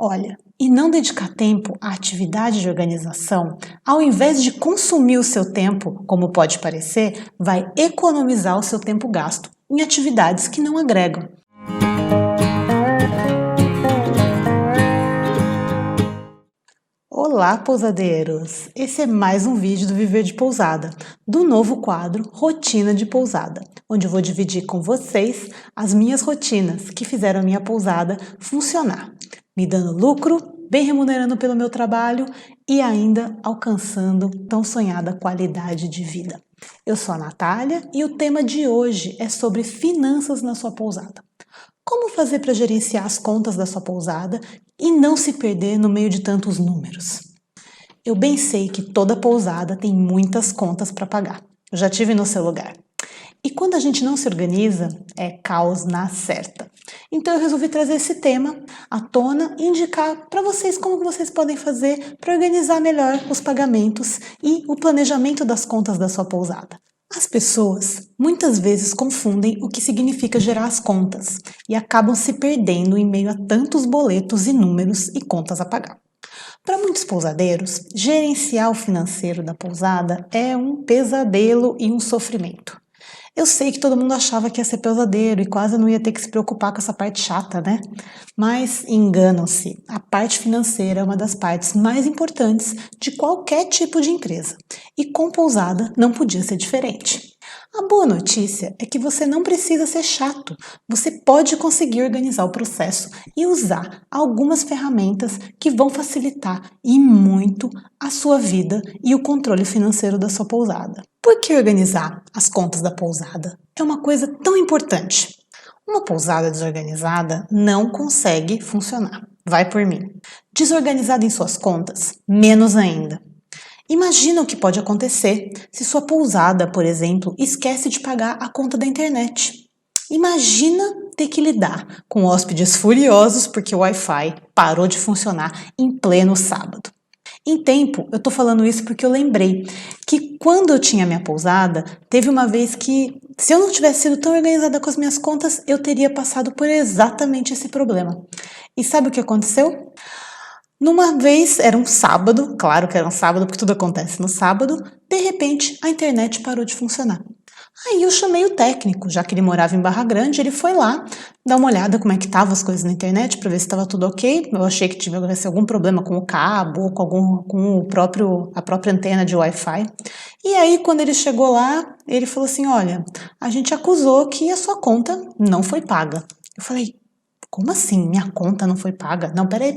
Olha, e não dedicar tempo à atividade de organização, ao invés de consumir o seu tempo, como pode parecer, vai economizar o seu tempo gasto em atividades que não agregam. Olá, pousadeiros! Esse é mais um vídeo do Viver de Pousada, do novo quadro Rotina de Pousada, onde eu vou dividir com vocês as minhas rotinas que fizeram a minha pousada funcionar, me dando lucro, bem remunerando pelo meu trabalho e ainda alcançando tão sonhada qualidade de vida. Eu sou a Natália e o tema de hoje é sobre finanças na sua pousada. Como fazer para gerenciar as contas da sua pousada e não se perder no meio de tantos números? Eu bem sei que toda pousada tem muitas contas para pagar. Eu já tive no seu lugar. E quando a gente não se organiza, é caos na certa. Então eu resolvi trazer esse tema à tona e indicar para vocês como vocês podem fazer para organizar melhor os pagamentos e o planejamento das contas da sua pousada. As pessoas muitas vezes confundem o que significa gerar as contas e acabam se perdendo em meio a tantos boletos e números e contas a pagar. Para muitos pousadeiros, gerenciar o financeiro da pousada é um pesadelo e um sofrimento. Eu sei que todo mundo achava que ia ser pesadelo e quase não ia ter que se preocupar com essa parte chata, né? Mas enganam-se, a parte financeira é uma das partes mais importantes de qualquer tipo de empresa. E com pousada não podia ser diferente. A boa notícia é que você não precisa ser chato, você pode conseguir organizar o processo e usar algumas ferramentas que vão facilitar e muito a sua vida e o controle financeiro da sua pousada. Por que organizar as contas da pousada é uma coisa tão importante? Uma pousada desorganizada não consegue funcionar. Vai por mim. Desorganizada em suas contas, menos ainda. Imagina o que pode acontecer se sua pousada, por exemplo, esquece de pagar a conta da internet. Imagina ter que lidar com hóspedes furiosos porque o Wi-Fi parou de funcionar em pleno sábado. Em tempo, eu tô falando isso porque eu lembrei que quando eu tinha minha pousada, teve uma vez que, se eu não tivesse sido tão organizada com as minhas contas, eu teria passado por exatamente esse problema. E sabe o que aconteceu? Numa vez, era um sábado, claro que era um sábado porque tudo acontece no sábado, de repente a internet parou de funcionar. Aí eu chamei o técnico, já que ele morava em Barra Grande, ele foi lá dar uma olhada como é que estavam as coisas na internet para ver se estava tudo ok. Eu achei que tivesse algum problema com o cabo ou com a própria antena de Wi-Fi. E aí quando ele chegou lá, ele falou assim, olha, a gente acusou que a sua conta não foi paga. Eu falei, como assim? Minha conta não foi paga? Não, peraí.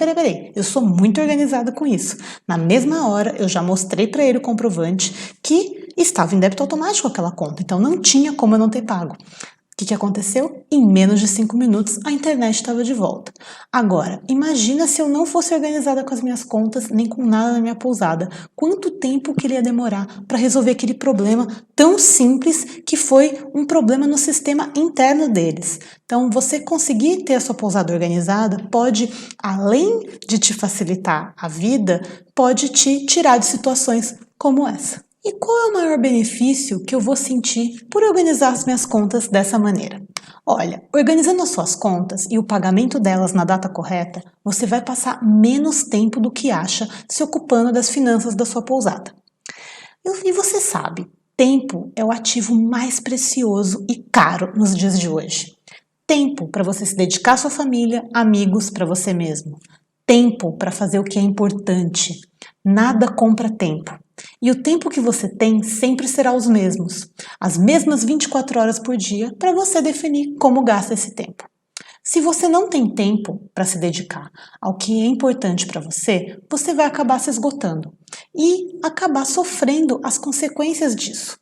Eu sou muito organizada com isso. Na mesma hora, eu já mostrei para ele o comprovante que estava em débito automático aquela conta. Então, não tinha como eu não ter pago. O que aconteceu? Em menos de 5 minutos, a internet estava de volta. Agora, imagina se eu não fosse organizada com as minhas contas, nem com nada na minha pousada. Quanto tempo que ele ia demorar para resolver aquele problema tão simples que foi um problema no sistema interno deles. Então, você conseguir ter a sua pousada organizada pode, além de te facilitar a vida, pode te tirar de situações como essa. E qual é o maior benefício que eu vou sentir por organizar as minhas contas dessa maneira? Olha, organizando as suas contas e o pagamento delas na data correta, você vai passar menos tempo do que acha se ocupando das finanças da sua pousada. E você sabe, tempo é o ativo mais precioso e caro nos dias de hoje. Tempo para você se dedicar à sua família, amigos, para você mesmo. Tempo para fazer o que é importante. Nada compra tempo. E o tempo que você tem sempre será os mesmos. As mesmas 24 horas por dia para você definir como gasta esse tempo. Se você não tem tempo para se dedicar ao que é importante para você, você vai acabar se esgotando e acabar sofrendo as consequências disso.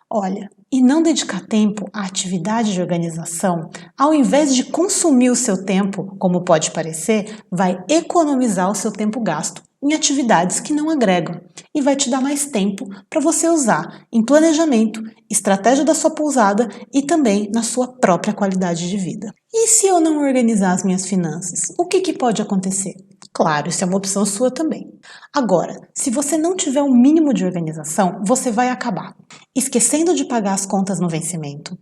Olha, e não dedicar tempo à atividade de organização, ao invés de consumir o seu tempo, como pode parecer, vai economizar o seu tempo gasto em atividades que não agregam e vai te dar mais tempo para você usar em planejamento, estratégia da sua pousada e também na sua própria qualidade de vida. E se eu não organizar as minhas finanças, o que pode acontecer? Claro, isso é uma opção sua também. Agora, se você não tiver um mínimo de organização, você vai acabar esquecendo de pagar as contas no vencimento,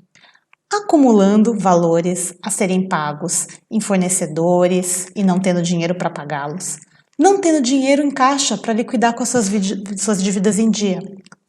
acumulando valores a serem pagos em fornecedores e não tendo dinheiro para pagá-los, não tendo dinheiro em caixa para liquidar com as suas dívidas em dia,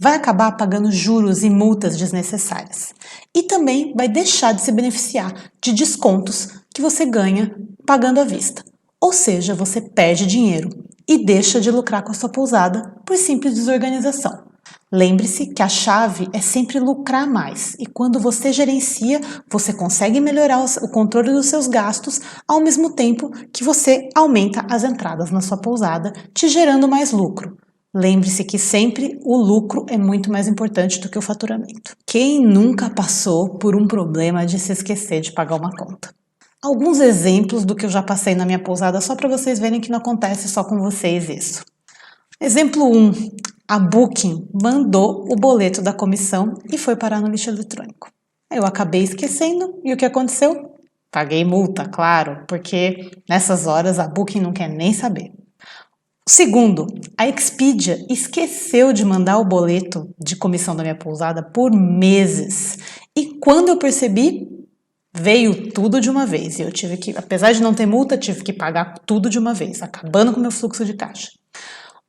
vai acabar pagando juros e multas desnecessárias. E também vai deixar de se beneficiar de descontos que você ganha pagando à vista. Ou seja, você perde dinheiro e deixa de lucrar com a sua pousada por simples desorganização. Lembre-se que a chave é sempre lucrar mais, e quando você gerencia, você consegue melhorar o controle dos seus gastos, ao mesmo tempo que você aumenta as entradas na sua pousada, te gerando mais lucro. Lembre-se que sempre o lucro é muito mais importante do que o faturamento. Quem nunca passou por um problema de se esquecer de pagar uma conta? Alguns exemplos do que eu já passei na minha pousada, só para vocês verem que não acontece só com vocês isso. Exemplo 1. A Booking mandou o boleto da comissão e foi parar no lixo eletrônico. Eu acabei esquecendo e o que aconteceu? Paguei multa, claro, porque nessas horas a Booking não quer nem saber. Segundo, a Expedia esqueceu de mandar o boleto de comissão da minha pousada por meses. E quando eu percebi, veio tudo de uma vez. E eu tive que, apesar de não ter multa, tive que pagar tudo de uma vez, acabando com o meu fluxo de caixa.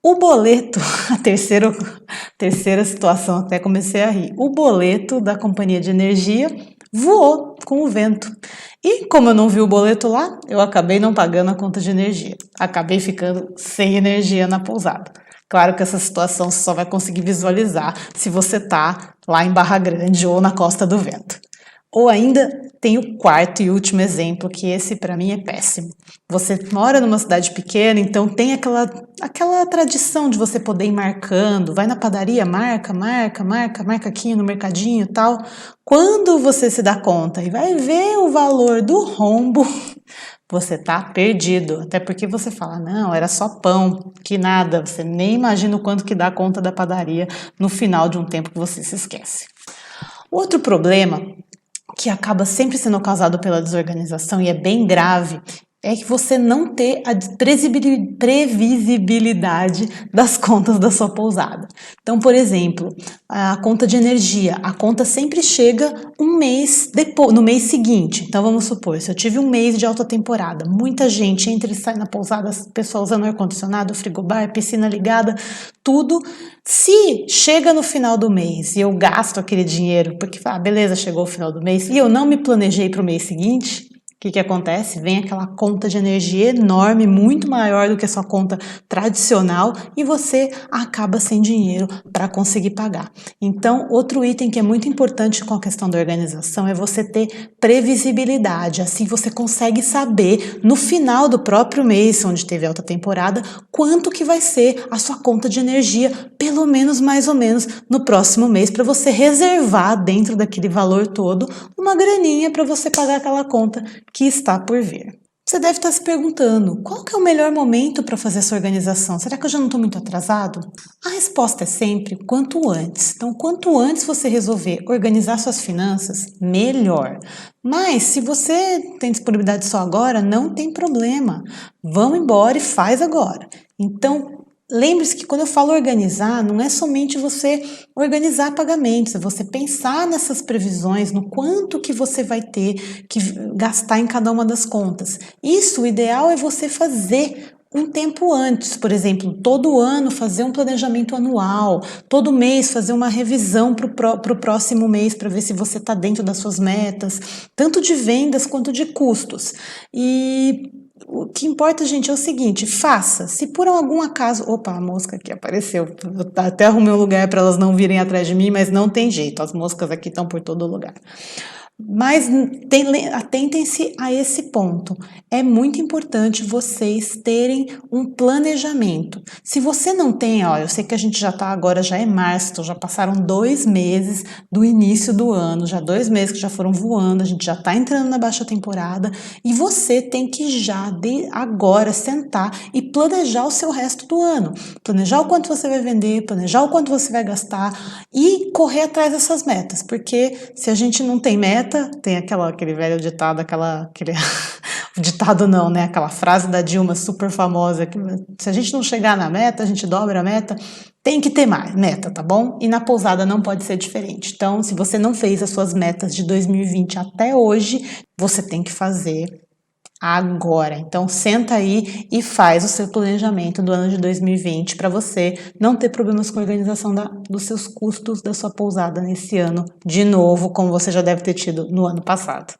O boleto, a terceira situação, até comecei a rir. O boleto da companhia de energia voou com o vento. E como eu não vi o boleto lá, eu acabei não pagando a conta de energia. Acabei ficando sem energia na pousada. Claro que essa situação você só vai conseguir visualizar se você tá lá em Barra Grande ou na Costa do Vento. Ou ainda tem o quarto e último exemplo, que esse para mim é péssimo. Você mora numa cidade pequena, então tem aquela tradição de você poder ir marcando, vai na padaria, marca aqui no mercadinho e tal. Quando você se dá conta e vai ver o valor do rombo, você tá perdido, até porque você fala, não, era só pão, que nada, você nem imagina o quanto que dá a conta da padaria no final de um tempo que você se esquece. Outro problema que acaba sempre sendo causado pela desorganização e é bem grave, é que você não ter a previsibilidade das contas da sua pousada. Então, por exemplo, a conta de energia, a conta sempre chega um mês depois, no mês seguinte. Então, vamos supor, se eu tive um mês de alta temporada, muita gente entra e sai na pousada, pessoal usando ar-condicionado, frigobar, piscina ligada, tudo. Se chega no final do mês e eu gasto aquele dinheiro, porque, beleza, chegou o final do mês, e eu não me planejei para o mês seguinte, o que acontece? Vem aquela conta de energia enorme, muito maior do que a sua conta tradicional e você acaba sem dinheiro para conseguir pagar. Então, outro item que é muito importante com a questão da organização é você ter previsibilidade. Assim você consegue saber no final do próprio mês, onde teve alta temporada, quanto que vai ser a sua conta de energia, pelo menos mais ou menos no próximo mês, para você reservar dentro daquele valor todo uma graninha para você pagar aquela conta que está por vir. Você deve estar se perguntando, qual que é o melhor momento para fazer essa organização? Será que eu já não estou muito atrasado? A resposta é sempre quanto antes. Então, quanto antes você resolver organizar suas finanças, melhor. Mas, se você tem disponibilidade só agora, não tem problema. Vamos embora e faz agora. Então, lembre-se que quando eu falo organizar, não é somente você organizar pagamentos, é você pensar nessas previsões, no quanto que você vai ter que gastar em cada uma das contas. Isso, o ideal é você fazer um tempo antes, por exemplo, todo ano fazer um planejamento anual, todo mês fazer uma revisão para o próximo mês para ver se você está dentro das suas metas, tanto de vendas quanto de custos. E o que importa, gente, é o seguinte, faça. Se por algum acaso... Opa, a mosca aqui apareceu. Eu até arrumei um lugar para elas não virem atrás de mim, mas não tem jeito. As moscas aqui estão por todo lugar. Mas atentem-se a esse ponto. É muito importante vocês terem um planejamento. Se você não tem, ó, eu sei que a gente já está agora, já é março, então já passaram 2 meses do início do ano, já 2 meses que já foram voando, a gente já está entrando na baixa temporada e você tem que já agora sentar e planejar o seu resto do ano. Planejar o quanto você vai vender, planejar o quanto você vai gastar e correr atrás dessas metas, porque se a gente não tem meta, tem aquele velho ditado, ditado não, né? Aquela frase da Dilma super famosa, que se a gente não chegar na meta, a gente dobra a meta. Tem que ter mais meta, tá bom? E na pousada não pode ser diferente. Então, se você não fez as suas metas de 2020 até hoje, você tem que fazer agora. Então, senta aí e faz o seu planejamento do ano de 2020 para você não ter problemas com a organização dos seus custos da sua pousada nesse ano, de novo, como você já deve ter tido no ano passado.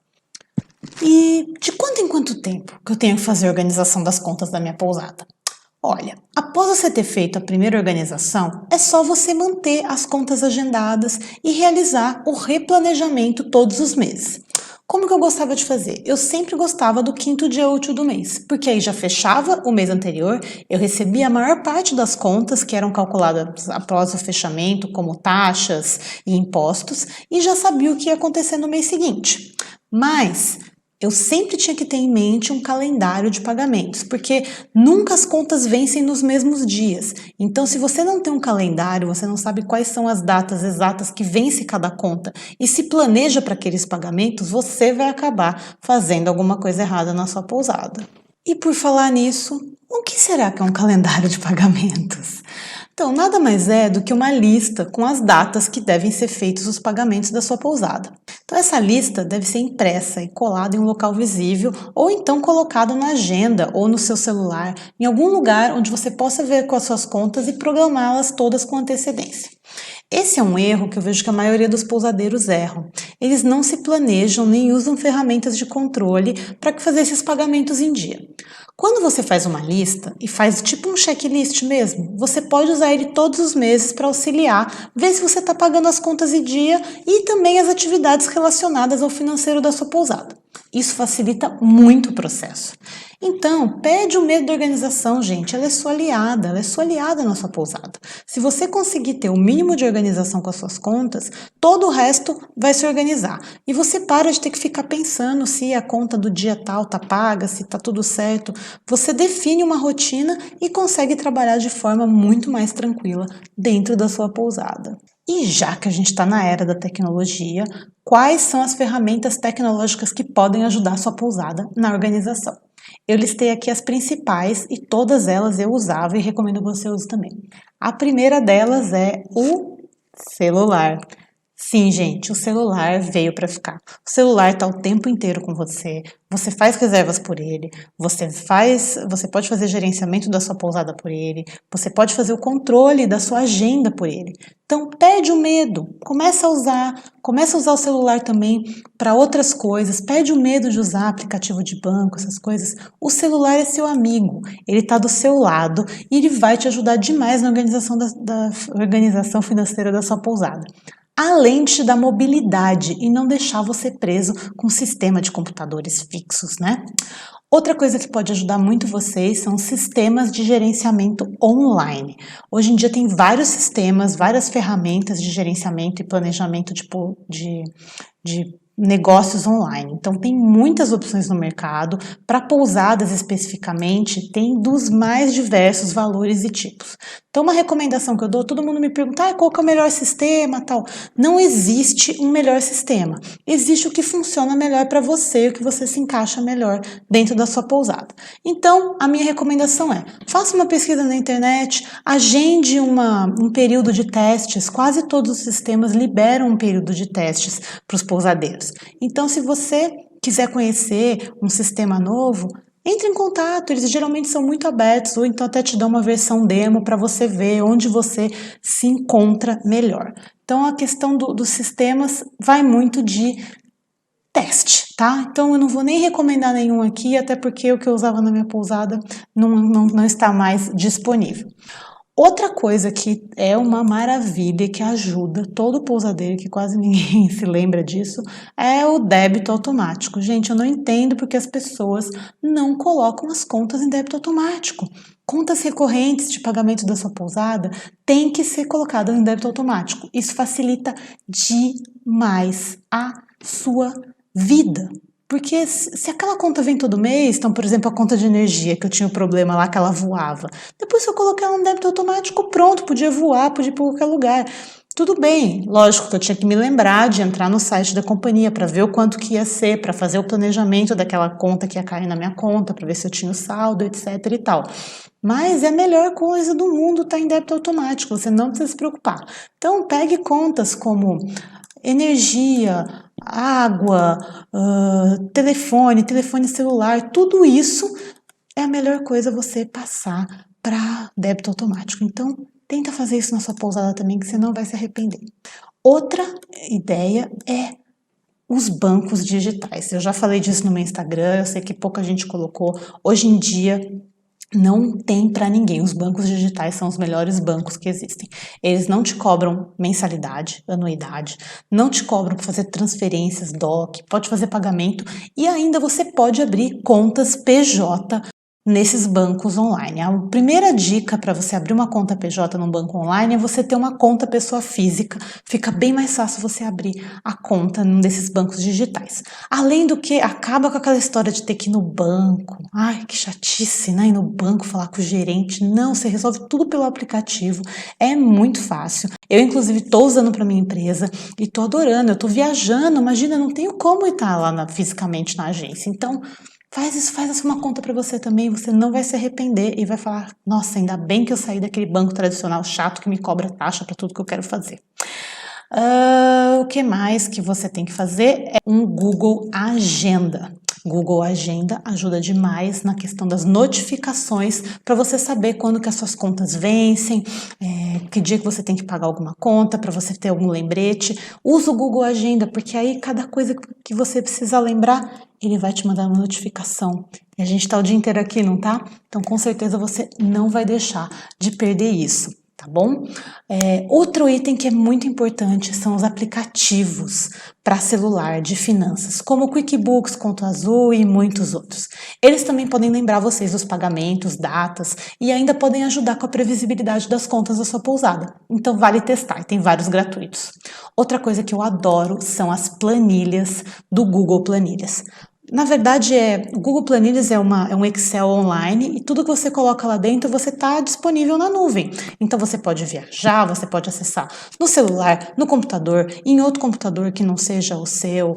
E de quanto em quanto tempo que eu tenho que fazer a organização das contas da minha pousada? Olha, após você ter feito a primeira organização, é só você manter as contas agendadas e realizar o replanejamento todos os meses. Como que eu gostava de fazer? Eu sempre gostava do quinto dia útil do mês, porque aí já fechava o mês anterior, eu recebia a maior parte das contas que eram calculadas após o fechamento, como taxas e impostos, e já sabia o que ia acontecer no mês seguinte. Mas eu sempre tinha que ter em mente um calendário de pagamentos, porque nunca as contas vencem nos mesmos dias. Então, se você não tem um calendário, você não sabe quais são as datas exatas que vence cada conta e se planeja para aqueles pagamentos, você vai acabar fazendo alguma coisa errada na sua pousada. E por falar nisso, o que será que é um calendário de pagamentos? Então, nada mais é do que uma lista com as datas que devem ser feitos os pagamentos da sua pousada. Então, essa lista deve ser impressa e colada em um local visível ou então colocada na agenda ou no seu celular, em algum lugar onde você possa ver com as suas contas e programá-las todas com antecedência. Esse é um erro que eu vejo que a maioria dos pousadeiros erram. Eles não se planejam nem usam ferramentas de controle para fazer esses pagamentos em dia. Quando você faz uma lista e faz tipo um checklist mesmo, você pode usar ele todos os meses para auxiliar, ver se você está pagando as contas em dia e também as atividades relacionadas ao financeiro da sua pousada. Isso facilita muito o processo. Então, perde o medo da organização, gente. Ela é sua aliada na sua pousada. Se você conseguir ter o mínimo de organização com as suas contas, todo o resto vai se organizar. E você para de ter que ficar pensando se a conta do dia tal está paga, se está tudo certo. Você define uma rotina e consegue trabalhar de forma muito mais tranquila dentro da sua pousada. E já que a gente está na era da tecnologia, quais são as ferramentas tecnológicas que podem ajudar a sua pousada na organização? Eu listei aqui as principais e todas elas eu usava e recomendo que você use também. A primeira delas é o celular. Sim, gente, o celular veio para ficar. O celular está o tempo inteiro com você. Você faz reservas por ele, você pode fazer gerenciamento da sua pousada por ele, você pode fazer o controle da sua agenda por ele. Então, perde o medo, começa a usar o celular também para outras coisas, perde o medo de usar aplicativo de banco, essas coisas. O celular é seu amigo, ele está do seu lado e ele vai te ajudar demais na organização da organização financeira da sua pousada. Além de te dar mobilidade e não deixar você preso com um sistema de computadores fixos, né? Outra coisa que pode ajudar muito vocês são sistemas de gerenciamento online. Hoje em dia tem vários sistemas, várias ferramentas de gerenciamento e planejamento de negócios online. Então tem muitas opções no mercado. Para pousadas especificamente, tem dos mais diversos valores e tipos. Então uma recomendação que eu dou, todo mundo me pergunta, qual que é o melhor sistema, tal. Não existe um melhor sistema. Existe o que funciona melhor para você, o que você se encaixa melhor dentro da sua pousada. Então a minha recomendação é, faça uma pesquisa na internet, agende um período de testes. Quase todos os sistemas liberam um período de testes para os pousadeiros. Então, se você quiser conhecer um sistema novo, entre em contato, eles geralmente são muito abertos, ou então até te dão uma versão demo para você ver onde você se encontra melhor. Então, a questão dos sistemas vai muito de teste, tá? Então, eu não vou nem recomendar nenhum aqui, até porque o que eu usava na minha pousada não está mais disponível. Outra coisa que é uma maravilha e que ajuda todo pousadeiro, que quase ninguém se lembra disso, é o débito automático. Gente, eu não entendo porque as pessoas não colocam as contas em débito automático. Contas recorrentes de pagamento da sua pousada têm que ser colocadas em débito automático. Isso facilita demais a sua vida. Porque se aquela conta vem todo mês, então, por exemplo, a conta de energia, que eu tinha um problema lá, que ela voava. Depois, se eu colocar ela no débito automático, pronto, podia voar, podia ir para qualquer lugar. Tudo bem, lógico que eu tinha que me lembrar de entrar no site da companhia para ver o quanto que ia ser, para fazer o planejamento daquela conta que ia cair na minha conta, para ver se eu tinha o saldo, etc e tal. Mas é a melhor coisa do mundo estar em débito automático, você não precisa se preocupar. Então pegue contas como energia, água, telefone celular, tudo isso é a melhor coisa você passar para débito automático. Então tenta fazer isso na sua pousada também, que você não vai se arrepender. Outra ideia é os bancos digitais. Eu já falei disso no meu Instagram, eu sei que pouca gente colocou. Hoje em dia não tem para ninguém. Os bancos digitais são os melhores bancos que existem. Eles não te cobram mensalidade, anuidade, não te cobram para fazer transferências, DOC, pode fazer pagamento e ainda você pode abrir contas PJ nesses bancos online. A primeira dica para você abrir uma conta PJ num banco online é você ter uma conta pessoa física. Fica bem mais fácil você abrir a conta num desses bancos digitais. Além do que, acaba com aquela história de ter que ir no banco. Ai, que chatice, né? Ir no banco falar com o gerente. Não, você resolve tudo pelo aplicativo. É muito fácil. Eu, inclusive, estou usando para minha empresa e estou adorando. Eu estou viajando, imagina, eu não tenho como estar lá fisicamente na agência. Então, faz isso, faz essa uma conta para você também, você não vai se arrepender e vai falar, nossa, ainda bem que eu saí daquele banco tradicional chato que me cobra taxa para tudo que eu quero fazer. O que mais que você tem que fazer é um Google Agenda. Google Agenda ajuda demais na questão das notificações para você saber quando que as suas contas vencem, que dia que você tem que pagar alguma conta, para você ter algum lembrete. Usa o Google Agenda, porque aí cada coisa que você precisa lembrar, ele vai te mandar uma notificação. E a gente está o dia inteiro aqui, não tá? Então com certeza você não vai deixar de perder isso. Tá bom? Outro item que é muito importante são os aplicativos para celular de finanças, como o QuickBooks, Conta Azul e muitos outros. Eles também podem lembrar vocês dos pagamentos, datas e ainda podem ajudar com a previsibilidade das contas da sua pousada. Então vale testar, tem vários gratuitos. Outra coisa que eu adoro são as planilhas do Google Planilhas. Na verdade, o Google Planilhas é um Excel online e tudo que você coloca lá dentro você está disponível na nuvem. Então você pode viajar, você pode acessar no celular, no computador, em outro computador que não seja o seu,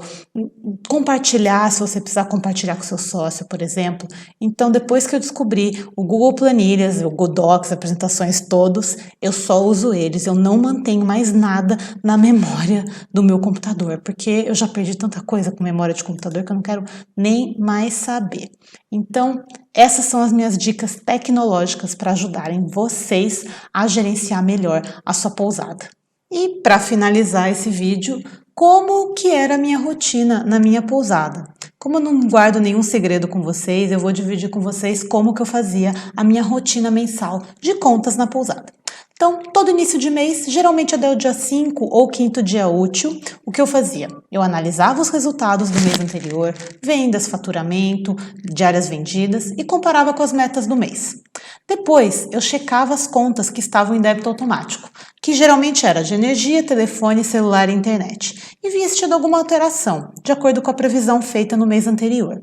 compartilhar se você precisar compartilhar com seu sócio, por exemplo. Então depois que eu descobri o Google Planilhas, o Google Docs, apresentações todos, eu só uso eles, eu não mantenho mais nada na memória do meu computador, porque eu já perdi tanta coisa com memória de computador que eu não quero nem mais saber. Então, essas são as minhas dicas tecnológicas para ajudarem vocês a gerenciar melhor a sua pousada. E para finalizar esse vídeo, como que era a minha rotina na minha pousada? Como eu não guardo nenhum segredo com vocês, eu vou dividir com vocês como que eu fazia a minha rotina mensal de contas na pousada. Então, todo início de mês, geralmente até o dia 5 ou 5º dia útil, o que eu fazia? Eu analisava os resultados do mês anterior, vendas, faturamento, diárias vendidas e comparava com as metas do mês. Depois, eu checava as contas que estavam em débito automático, que geralmente era de energia, telefone, celular e internet, e via se tinha alguma alteração, de acordo com a previsão feita no mês anterior.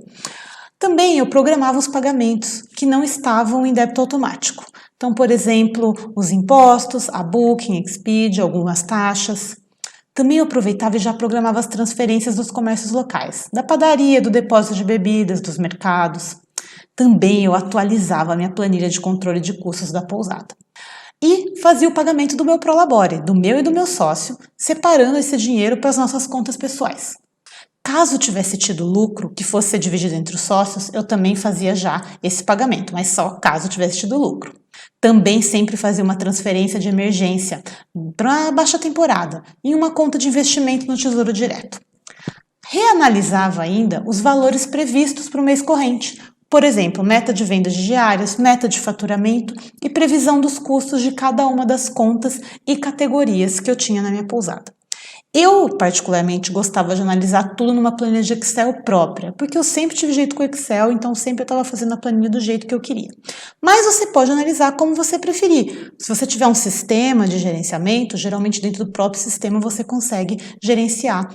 Também eu programava os pagamentos que não estavam em débito automático. Então, por exemplo, os impostos, a Booking, Expedia, algumas taxas. Também eu aproveitava e já programava as transferências dos comércios locais, da padaria, do depósito de bebidas, dos mercados. Também eu atualizava a minha planilha de controle de custos da pousada. E fazia o pagamento do meu Prolabore, do meu e do meu sócio, separando esse dinheiro para as nossas contas pessoais. Caso tivesse tido lucro que fosse ser dividido entre os sócios, eu também fazia já esse pagamento, mas só caso tivesse tido lucro. Também sempre fazia uma transferência de emergência para baixa temporada em uma conta de investimento no Tesouro Direto. Reanalisava ainda os valores previstos para o mês corrente, por exemplo, meta de vendas diárias, meta de faturamento e previsão dos custos de cada uma das contas e categorias que eu tinha na minha pousada. Eu, particularmente, gostava de analisar tudo numa planilha de Excel própria, porque eu sempre tive jeito com Excel, então sempre eu estava fazendo a planilha do jeito que eu queria. Mas você pode analisar como você preferir. Se você tiver um sistema de gerenciamento, geralmente dentro do próprio sistema você consegue gerenciar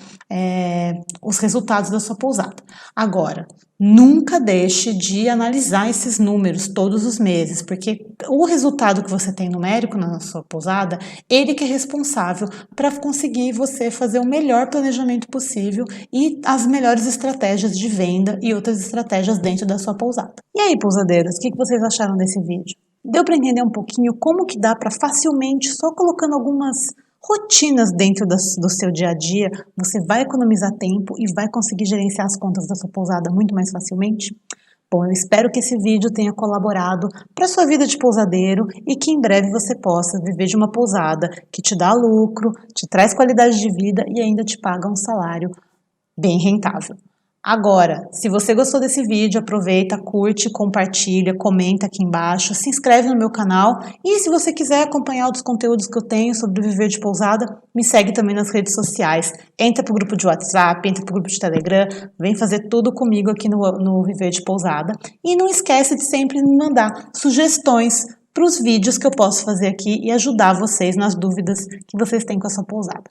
os resultados da sua pousada. Agora, nunca deixe de analisar esses números todos os meses, porque o resultado que você tem numérico na sua pousada, ele que é responsável para conseguir você fazer o melhor planejamento possível e as melhores estratégias de venda e outras estratégias dentro da sua pousada. E aí, pousadeiros, o que vocês acharam desse vídeo? Deu para entender um pouquinho como que dá para facilmente, só colocando algumas rotinas dentro do seu dia a dia, você vai economizar tempo e vai conseguir gerenciar as contas da sua pousada muito mais facilmente? Bom, eu espero que esse vídeo tenha colaborado para a sua vida de pousadeiro e que em breve você possa viver de uma pousada que te dá lucro, te traz qualidade de vida e ainda te paga um salário bem rentável. Agora, se você gostou desse vídeo, aproveita, curte, compartilha, comenta aqui embaixo, se inscreve no meu canal e se você quiser acompanhar outros conteúdos que eu tenho sobre viver de pousada, me segue também nas redes sociais. Entra para o grupo de WhatsApp, entra para o grupo de Telegram, vem fazer tudo comigo aqui no Viver de Pousada. E não esquece de sempre me mandar sugestões para os vídeos que eu posso fazer aqui e ajudar vocês nas dúvidas que vocês têm com a sua pousada.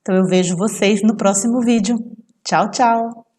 Então eu vejo vocês no próximo vídeo. Tchau, tchau!